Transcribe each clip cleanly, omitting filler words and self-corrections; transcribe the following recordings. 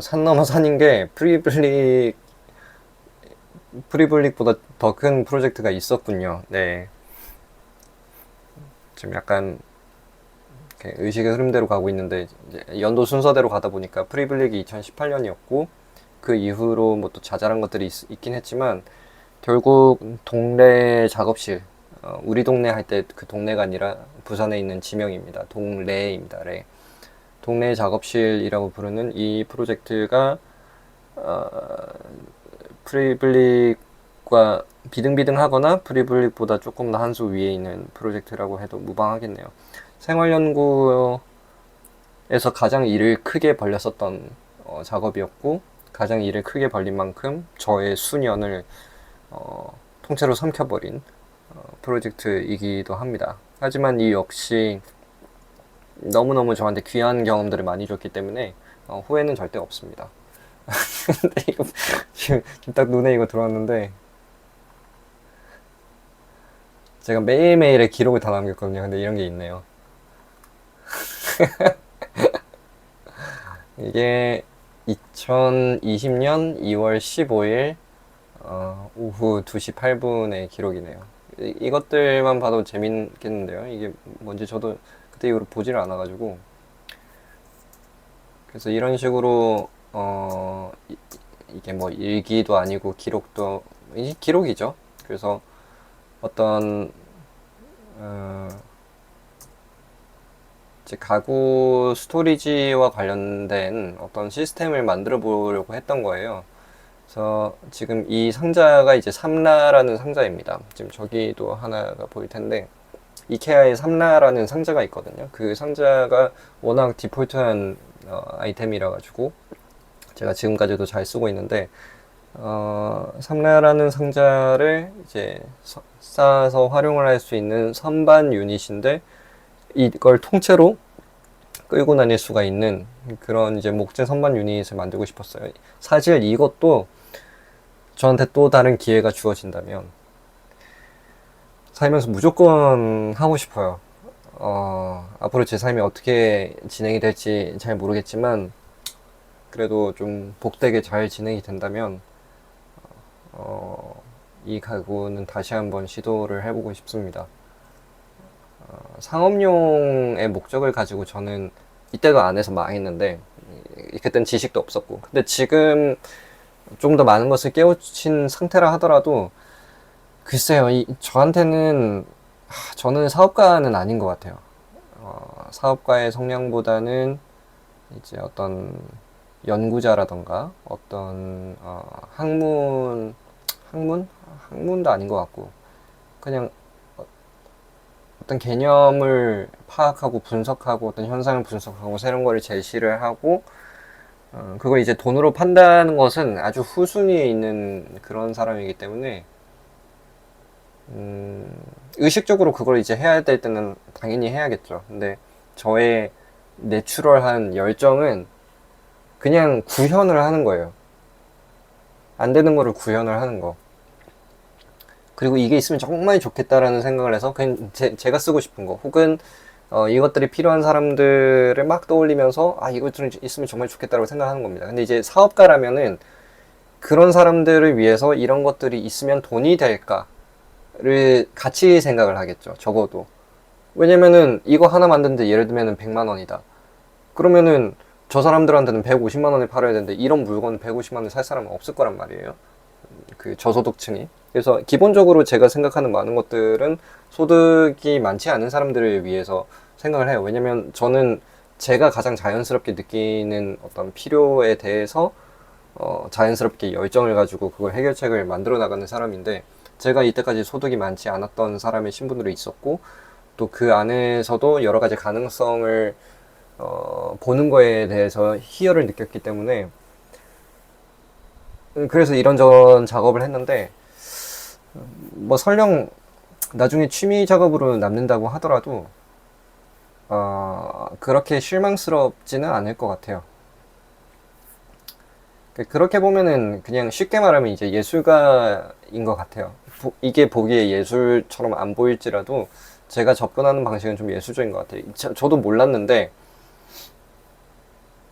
산 넘어 산인 게 프리블릭보다 더 큰 프로젝트가 있었군요. 네. 지금 약간 이렇게 의식의 흐름대로 가고 있는데 이제 연도 순서대로 가다 보니까 프리블릭이 2018년이었고 그 이후로 뭐 또 자잘한 것들이 있긴 했지만 결국 동래 작업실, 우리 동네 할 때 그 동네가 아니라 부산에 있는 지명입니다. 동래입니다. 래. 동래 작업실이라고 부르는 이 프로젝트가 어, 프리블릭과 비등비등하거나 프리블릭보다 조금 더 한 수 위에 있는 프로젝트라고 해도 무방하겠네요. 생활연구에서 가장 일을 크게 벌렸었던 작업이었고 가장 일을 크게 벌린 만큼 저의 수년을 통째로 삼켜버린 프로젝트이기도 합니다. 하지만 이 역시 너무너무 저한테 귀한 경험들을 많이 줬기 때문에 후회는 절대 없습니다. 근데 이거 지금 딱 눈에 이거 들어왔는데 제가 매일매일의 기록을 다 남겼거든요. 근데 이런 게 있네요. 이게 2020년 2월 15일 오후 2시 8분의 기록이네요. 이것들만 봐도 재밌겠는데요. 이게 뭔지 저도 그때 이후로 보지를 않아가지고. 그래서 이런 식으로 이게 뭐 일기도 아니고 기록도 기록이죠. 그래서 어떤 이제 가구 스토리지와 관련된 어떤 시스템을 만들어 보려고 했던 거예요. 그래서 지금 이 상자가 이제 삼라라는 상자입니다. 지금 저기도 하나가 보일 텐데 이케아의 삼라라는 상자가 있거든요. 그 상자가 워낙 디폴트한 아이템이라 가지고 제가 지금까지도 잘 쓰고 있는데 삼라라는 상자를 이제 싸서 활용을 할 수 있는 선반 유닛인데 이걸 통째로 끌고 다닐 수가 있는 그런 이제 목재 선반 유닛을 만들고 싶었어요. 사실 이것도 저한테 또 다른 기회가 주어진다면 살면서 무조건 하고 싶어요. 앞으로 제 삶이 어떻게 진행이 될지 잘 모르겠지만 그래도 좀 복되게 잘 진행이 된다면 이 가구는 다시 한번 시도를 해보고 싶습니다. 상업용의 목적을 가지고 저는 이때도 안 해서 망했는데 그때는 지식도 없었고 근데 지금 좀 더 많은 것을 깨우친 상태라 하더라도 글쎄요 저한테는 저는 사업가는 아닌 것 같아요. 사업가의 성향보다는 이제 어떤 연구자라던가 어떤 학문도 아닌 것 같고 그냥 어떤 개념을 파악하고 분석하고 어떤 현상을 분석하고 새로운 거를 제시를 하고 그걸 이제 돈으로 판다는 것은 아주 후순위에 있는 그런 사람이기 때문에 의식적으로 그걸 이제 해야 될 때는 당연히 해야겠죠. 근데 저의 내추럴한 열정은 그냥 구현을 하는 거예요. 안 되는 거를 구현을 하는 거. 그리고 이게 있으면 정말 좋겠다라는 생각을 해서 그냥 제가 쓰고 싶은 거 혹은 이것들이 필요한 사람들을 막 떠올리면서 이것들이 있으면 정말 좋겠다라고 생각하는 겁니다. 근데 이제 사업가라면은 그런 사람들을 위해서 이런 것들이 있으면 돈이 될까를 같이 생각을 하겠죠. 적어도. 왜냐면은 이거 하나 만드는데 예를 들면은 100만 원이다. 그러면은 저 사람들한테는 150만 원에 팔아야 되는데 이런 물건 150만 원에 살 사람은 없을 거란 말이에요. 그 저소득층이. 그래서 기본적으로 제가 생각하는 많은 것들은 소득이 많지 않은 사람들을 위해서 생각을 해요. 왜냐면 저는 제가 가장 자연스럽게 느끼는 어떤 필요에 대해서 자연스럽게 열정을 가지고 그걸 해결책을 만들어 나가는 사람인데 제가 이때까지 소득이 많지 않았던 사람의 신분으로 있었고 또 그 안에서도 여러 가지 가능성을 보는 거에 대해서 희열을 느꼈기 때문에 그래서 이런저런 작업을 했는데 뭐 설령 나중에 취미 작업으로 남는다고 하더라도 그렇게 실망스럽지는 않을 것 같아요. 그렇게 보면은 그냥 쉽게 말하면 이제 예술가인 것 같아요. 이게 보기에 예술처럼 안 보일지라도 제가 접근하는 방식은 좀 예술적인 것 같아요. 저도 몰랐는데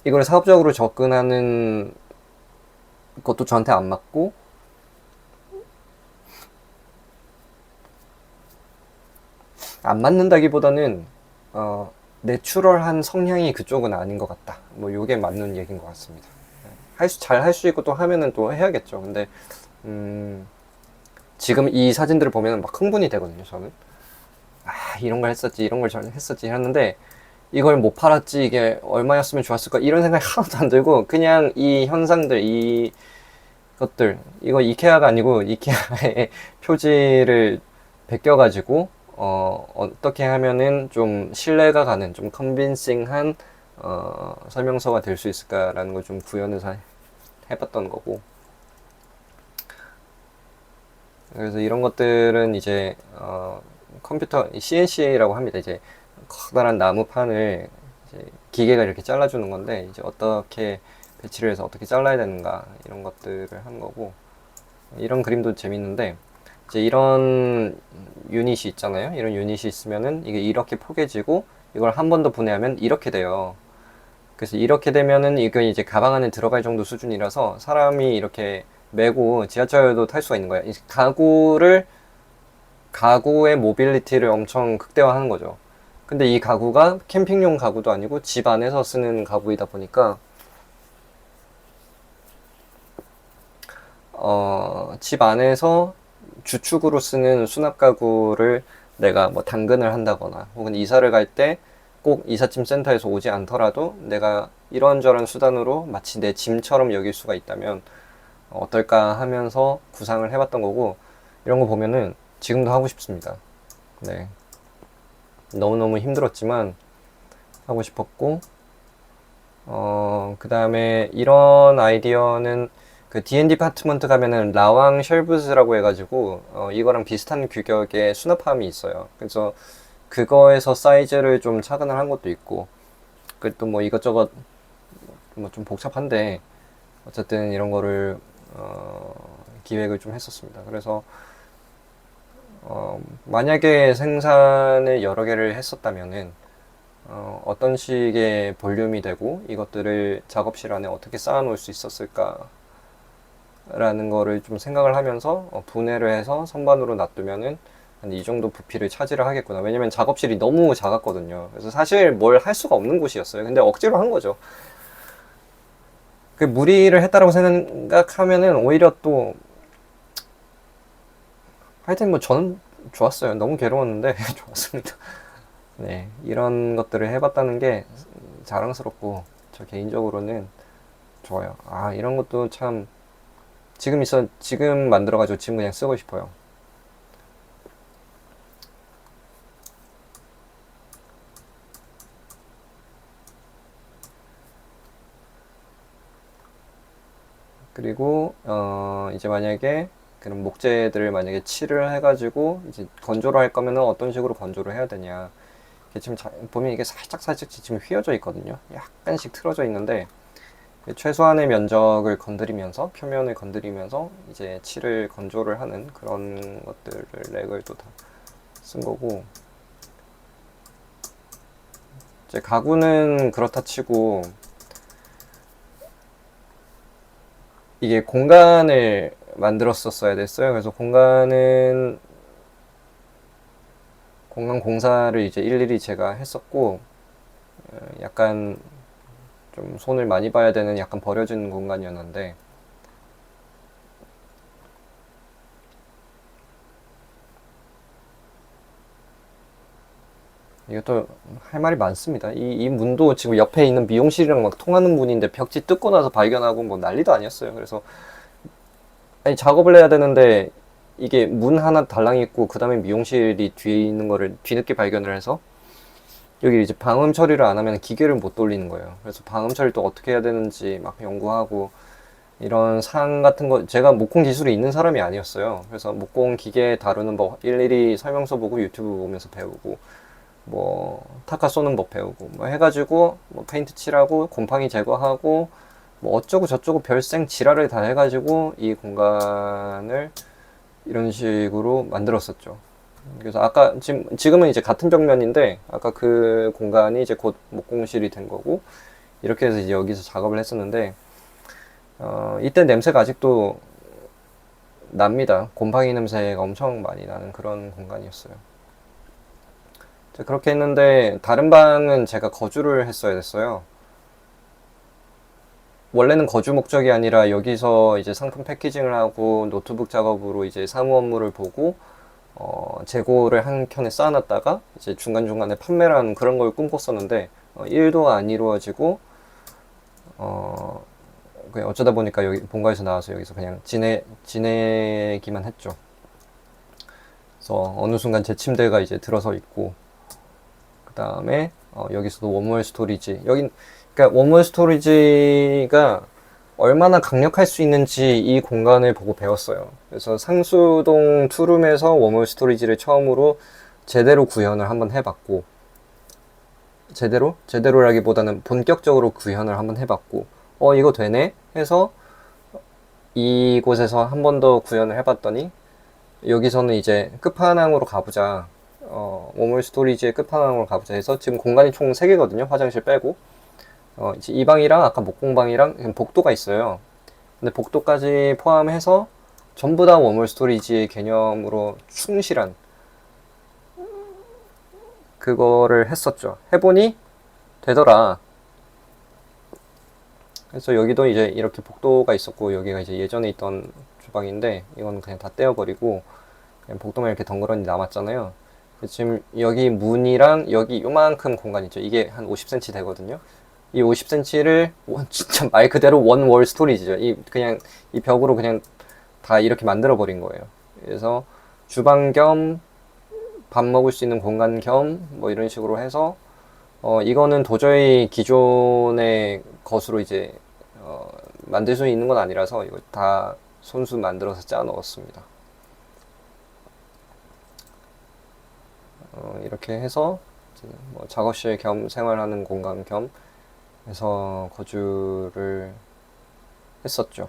이걸 사업적으로 접근하는 것도 저한테 안 맞고, 안 맞는다기보다는 내추럴한 성향이 그쪽은 아닌 것 같다. 뭐 요게 맞는 얘기인 것 같습니다. 잘 할 수 있고 또 하면은 또 해야겠죠. 근데 지금 이 사진들을 보면 막 흥분이 되거든요. 저는 이런 걸 했었지, 이런 걸 했었지 하는데, 이걸 못 팔았지, 이게 얼마였으면 좋았을까, 이런 생각이 하나도 안 들고, 그냥 이 현상들, 이 것들, 이거 이케아가 아니고 이케아의 표지를 베껴가지고 어떻게 하면은 좀 신뢰가 가는, 좀 컨빈싱한 설명서가 될 수 있을까라는 걸 좀 구현해서 해봤던 거고. 그래서 이런 것들은 이제 컴퓨터 CNC라고 합니다. 이제 커다란 나무판을 이제 기계가 이렇게 잘라주는 건데, 이제 어떻게 배치를 해서 어떻게 잘라야 되는가, 이런 것들을 한 거고. 이런 그림도 재밌는데, 이제 이런 유닛이 있잖아요. 이런 유닛이 있으면은 이게 이렇게 포개지고, 이걸 한 번 더 분해하면 이렇게 돼요. 그래서 이렇게 되면은 이거 이제 가방 안에 들어갈 정도 수준이라서 사람이 이렇게 메고 지하철도 탈 수가 있는 거예요. 가구의 모빌리티를 엄청 극대화하는 거죠. 근데 이 가구가 캠핑용 가구도 아니고 집 안에서 쓰는 가구이다 보니까 집 안에서 주축으로 쓰는 수납 가구를 내가 뭐 당근을 한다거나 혹은 이사를 갈 때 꼭 이삿짐 센터에서 오지 않더라도 내가 이런저런 수단으로 마치 내 짐처럼 여길 수가 있다면 어떨까 하면서 구상을 해봤던 거고, 이런 거 보면은 지금도 하고 싶습니다. 네. 너무너무 힘들었지만 하고 싶었고, 그 다음에 이런 아이디어는 그 D&D 파트먼트 가면은 라왕 쉘브즈라고 해가지고 이거랑 비슷한 규격의 수납함이 있어요. 그래서 그거에서 사이즈를 좀 착안을 한 것도 있고, 그또 뭐 이것저것 뭐 좀 복잡한데 어쨌든 이런 거를 기획을 좀 했었습니다. 그래서 만약에 생산을 여러 개를 했었다면은 어떤 식의 볼륨이 되고 이것들을 작업실 안에 어떻게 쌓아 놓을 수 있었을까 라는 거를 좀 생각을 하면서 분해를 해서 선반으로 놔두면은 한 이 정도 부피를 차지를 하겠구나. 왜냐면 작업실이 너무 작았거든요. 그래서 사실 뭘 할 수가 없는 곳이었어요. 근데 억지로 한 거죠. 그 무리를 했다라고 생각하면은 오히려 또 하여튼 뭐 저는 좋았어요. 너무 괴로웠는데 좋았습니다. 네, 이런 것들을 해봤다는 게 자랑스럽고 저 개인적으로는 좋아요. 이런 것도 참 지금 만들어가지고 지금 그냥 쓰고 싶어요. 그리고 이제 만약에 그런 목재들을 만약에 칠을 해가지고 이제 건조를 할 거면은 어떤 식으로 건조를 해야 되냐. 이게 지금 보면 이게 살짝 지금 휘어져 있거든요. 약간씩 틀어져 있는데 최소한의 면적을 건드리면서 표면을 건드리면서 이제 칠을 건조를 하는 그런 것들을 렉을 또 다 쓴 거고, 이제 가구는 그렇다 치고 이게 공간을 만들었었어야 됐어요. 그래서 공간 공사를 이제 일일이 제가 했었고, 약간 좀 손을 많이 봐야 되는 약간 버려진 공간이었는데, 이것도 할 말이 많습니다. 이 문도 지금 옆에 있는 미용실이랑 막 통하는 문인데 벽지 뜯고 나서 발견하고 뭐 난리도 아니었어요. 그래서 아니 작업을 해야 되는데 이게 문 하나 달랑 있고 그 다음에 미용실이 뒤에 있는 거를 뒤늦게 발견을 해서 여기 이제 방음 처리를 안 하면 기계를 못 돌리는 거예요. 그래서 방음 처리 또 어떻게 해야 되는지 막 연구하고, 이런 상 같은 거 제가 목공 기술이 있는 사람이 아니었어요. 그래서 목공 기계 다루는 법 일일이 설명서 보고 유튜브 보면서 배우고, 뭐 타카 쏘는 법 배우고 뭐 해가지고 뭐 페인트 칠하고 곰팡이 제거하고 뭐 어쩌고 저쩌고 별생 지랄을 다 해가지고 이 공간을 이런 식으로 만들었었죠. 그래서 아까 지금은 이제 같은 벽면인데 아까 그 공간이 이제 곧 목공실이 된 거고, 이렇게 해서 이제 여기서 작업을 했었는데, 이때 냄새가 아직도 납니다. 곰팡이 냄새가 엄청 많이 나는 그런 공간이었어요. 그렇게 했는데 다른 방은 제가 거주를 했어야 됐어요. 원래는 거주 목적이 아니라 여기서 이제 상품 패키징을 하고 노트북 작업으로 이제 사무 업무를 보고 재고를 한 켠에 쌓아놨다가 이제 중간중간에 판매를 하는 그런 걸 꿈꿨었는데 일도 안 이루어지고 그냥 어쩌다 보니까 여기 본가에서 나와서 여기서 그냥 지내기만 했죠. 그래서 어느 순간 제 침대가 이제 들어서 있고, 그 다음에 여기서도 원월 스토리지. 그러니까 원월 스토리지가 얼마나 강력할 수 있는지 이 공간을 보고 배웠어요. 그래서 상수동 투룸에서 원월 스토리지를 처음으로 제대로 구현을 한번 해봤고, 제대로라기보다는 본격적으로 구현을 한번 해봤고, 이거 되네 해서 이곳에서 한 번 더 구현을 해봤더니, 여기서는 이제 끝판왕으로 가보자. 원월 스토리지의 끝판왕으로 가보자 해서 지금 공간이 총 3개거든요. 화장실 빼고. 이제 이 방이랑 아까 목공방이랑 복도가 있어요. 근데 복도까지 포함해서 전부 다 원월 스토리지의 개념으로 충실한 그거를 했었죠. 해보니 되더라. 그래서 여기도 이제 이렇게 복도가 있었고, 여기가 이제 예전에 있던 주방인데 이건 그냥 다 떼어버리고 그냥 복도만 이렇게 덩그러니 남았잖아요. 지금 여기 문이랑 여기 요만큼 공간 있죠. 이게 한 50cm 되거든요. 이 50cm를 진짜 말 그대로 원월 스토리지죠. 그냥 이 벽으로 그냥 다 이렇게 만들어 버린 거예요. 그래서 주방 겸 밥 먹을 수 있는 공간 겸 뭐 이런 식으로 해서 이거는 도저히 기존의 것으로 이제 만들 수 있는 건 아니라서 이거 다 손수 만들어서 짜 넣었습니다. 이렇게 해서 뭐 작업실 겸 생활하는 공간 겸 해서 거주를 했었죠.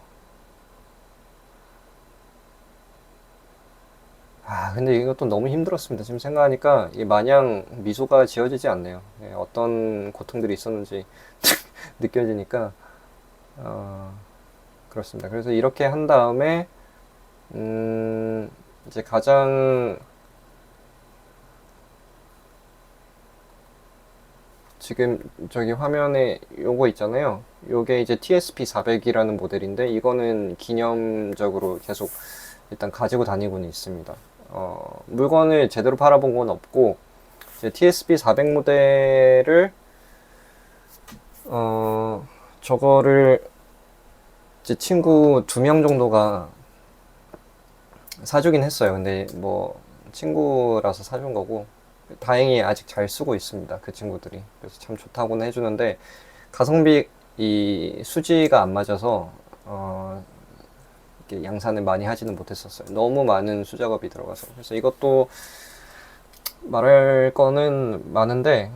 근데 이것도 너무 힘들었습니다. 지금 생각하니까 마냥 미소가 지어지지 않네요. 어떤 고통들이 있었는지 느껴지니까 그렇습니다. 그래서 이렇게 한 다음에 이제 가장 지금 저기 화면에 요거 있잖아요. 요게 이제 TSP400이라는 모델인데 이거는 기념적으로 계속 일단 가지고 다니고는 있습니다. 물건을 제대로 팔아본 건 없고 이제 TSP400 모델을 저거를 이제 친구 2명 정도가 사주긴 했어요. 근데 뭐 친구라서 사준 거고 다행히 아직 잘 쓰고 있습니다. 그 친구들이. 그래서 참 좋다고는 해주는데 가성비 이 수지가 안 맞아서 이렇게 양산을 많이 하지는 못했었어요. 너무 많은 수작업이 들어가서. 그래서 이것도 말할 거는 많은데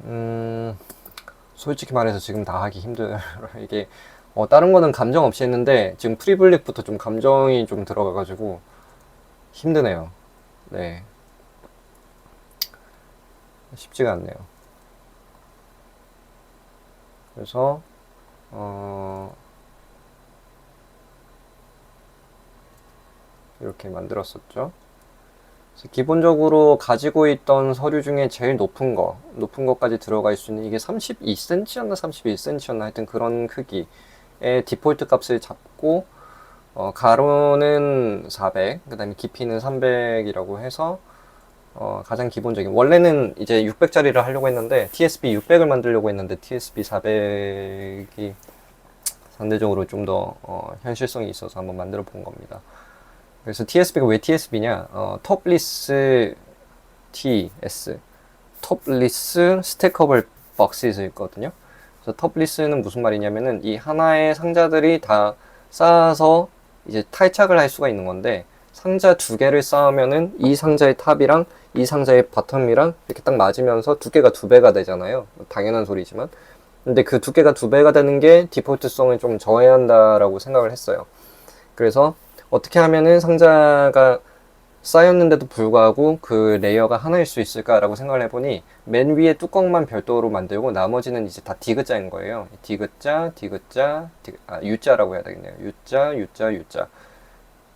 솔직히 말해서 지금 다 하기 힘들어요. 이게 다른 거는 감정 없이 했는데 지금 프리블랙부터 좀 감정이 좀 들어가가지고 힘드네요. 네. 쉽지가 않네요. 그래서 이렇게 만들었었죠. 그래서 기본적으로 가지고 있던 서류 중에 제일 높은 것까지 들어갈 수 있는 이게 32cm였나 31cm였나 하여튼 그런 크기의 디폴트 값을 잡고 가로는 400, 그 다음에 깊이는 300이라고 해서 가장 기본적인 원래는 이제 600짜리를 하려고 했는데 TSP 600을 만들려고 했는데 TSP 400이 상대적으로 좀 더 현실성이 있어서 한번 만들어 본 겁니다. 그래서 TSP가 왜 TSP냐? 톱리스 TS, 톱리스 스택커블 박스에서 있거든요. 그래서 톱리스는 무슨 말이냐면은 이 하나의 상자들이 다 쌓아서 이제 탈착을 할 수가 있는 건데 상자 2개를 쌓으면은 이 상자의 탑이랑 이 상자의 바텀이랑 이렇게 딱 맞으면서 두께가 2배가 되잖아요. 당연한 소리지만. 근데 그 두께가 2배가 되는 게 디폴트성을 좀 저해한다라고 생각을 했어요. 그래서 어떻게 하면은 상자가 쌓였는데도 불구하고 그 레이어가 하나일 수 있을까라고 생각을 해보니 맨 위에 뚜껑만 별도로 만들고 나머지는 이제 다 디귿자인 거예요. 디귿자, 디귿자, U자라고 해야 되겠네요. U자, U자, U자.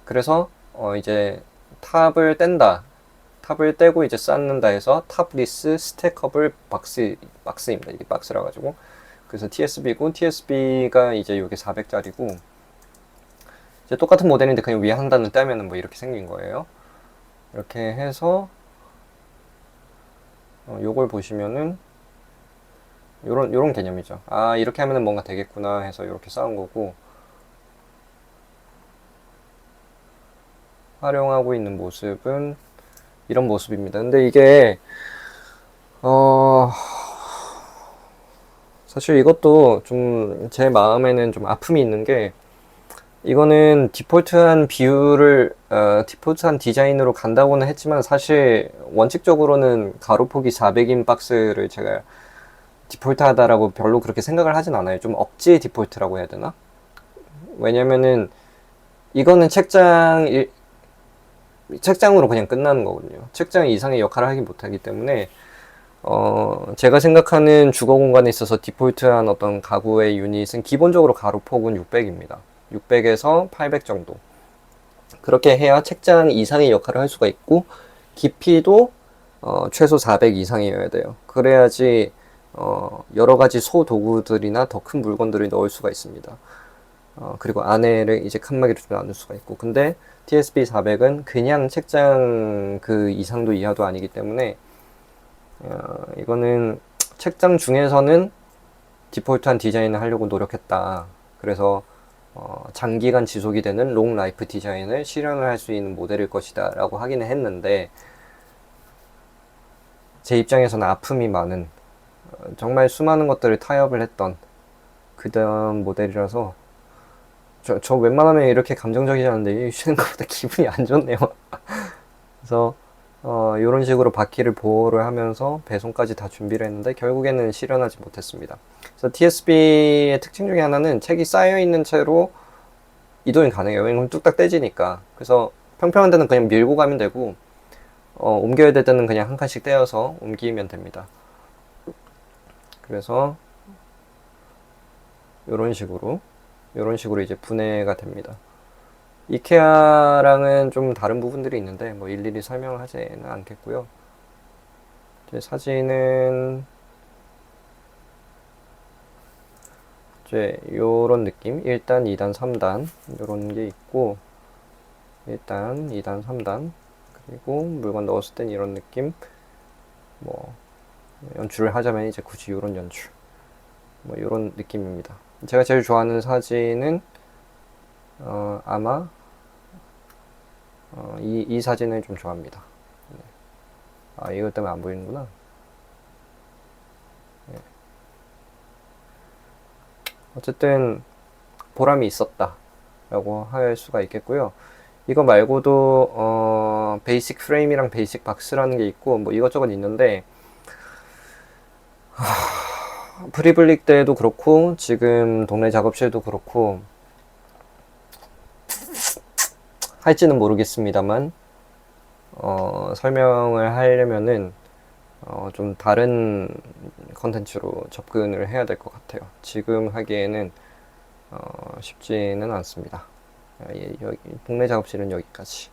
그래서 이제 탑을 뗀다. 탑을 떼고 이제 쌓는다 해서 탑리스 스택커블 박스입니다. 이게 박스라 가지고. 그래서 TSB고 TSB가 이제 이게 400짜리고 이제 똑같은 모델인데 그냥 위에 한 단을 떼면은 뭐 이렇게 생긴 거예요. 이렇게 해서 요걸 보시면은 요런 개념이죠. 아, 이렇게 하면은 뭔가 되겠구나 해서 이렇게 쌓은 거고, 활용하고 있는 모습은 이런 모습입니다. 근데 이게 사실 이것도 좀 제 마음에는 좀 아픔이 있는 게, 이거는 디폴트한 비율을 디폴트한 디자인으로 간다고는 했지만 사실 원칙적으로는 가로폭이 400인 박스를 제가 디폴트하다라고 별로 그렇게 생각을 하진 않아요. 좀 억지 디폴트라고 해야 되나? 왜냐면은 이거는 책장으로 그냥 끝나는 거거든요. 책장 이상의 역할을 하기 못하기 때문에 제가 생각하는 주거 공간에 있어서 디폴트한 어떤 가구의 유닛은 기본적으로 가로폭은 600입니다. 600에서 800 정도. 그렇게 해야 책장 이상의 역할을 할 수가 있고, 깊이도 최소 400 이상이어야 돼요. 그래야지 여러 가지 소도구들이나 더 큰 물건들을 넣을 수가 있습니다. 그리고 안에를 이제 칸막이로 좀 나눌 수가 있고. 근데 TSB 400은 그냥 책장 그 이상도 이하도 아니기 때문에 이거는 책장 중에서는 디폴트한 디자인을 하려고 노력했다. 그래서 장기간 지속이 되는 롱 라이프 디자인을 실현을 할 수 있는 모델일 것이다 라고 하기는 했는데, 제 입장에서는 아픔이 많은, 정말 수많은 것들을 타협을 했던 그다음 모델이라서 저 웬만하면 이렇게 감정적이지 않은데 쉬는 것보다 기분이 안 좋네요. 그래서 이런 식으로 바퀴를 보호를 하면서 배송까지 다 준비를 했는데 결국에는 실현하지 못했습니다. 그래서 TSB의 특징 중에 하나는 책이 쌓여 있는 채로 이동이 가능해요. 왜냐면 뚝딱 떼지니까. 그래서 평평한 데는 그냥 밀고 가면 되고, 옮겨야 될 때는 그냥 한 칸씩 떼어서 옮기면 됩니다. 그래서 이런 식으로 이제 분해가 됩니다. 이케아랑은 좀 다른 부분들이 있는데 뭐 일일이 설명을 하지는 않겠고요. 이제 사진은 이제 요런 느낌, 1단, 2단, 3단 요런 게 있고, 1단, 2단, 3단, 그리고 물건 넣었을 땐 이런 느낌. 뭐 연출을 하자면 이제 굳이 요런 연출, 뭐 요런 느낌입니다. 제가 제일 좋아하는 사진은 아마 이 사진을 좀 좋아합니다. 네. 아, 이것 때문에 안 보이는구나. 네. 어쨌든 보람이 있었다 라고 할 수가 있겠고요. 이거 말고도 베이직 프레임이랑 베이직 박스라는 게 있고 뭐 이것저것 있는데, 프리블릭 때도 그렇고 지금 동네 작업실도 그렇고 할지는 모르겠습니다만 설명을 하려면은 좀 다른 컨텐츠로 접근을 해야 될 것 같아요. 지금 하기에는 쉽지는 않습니다. 동네 작업실은 여기까지.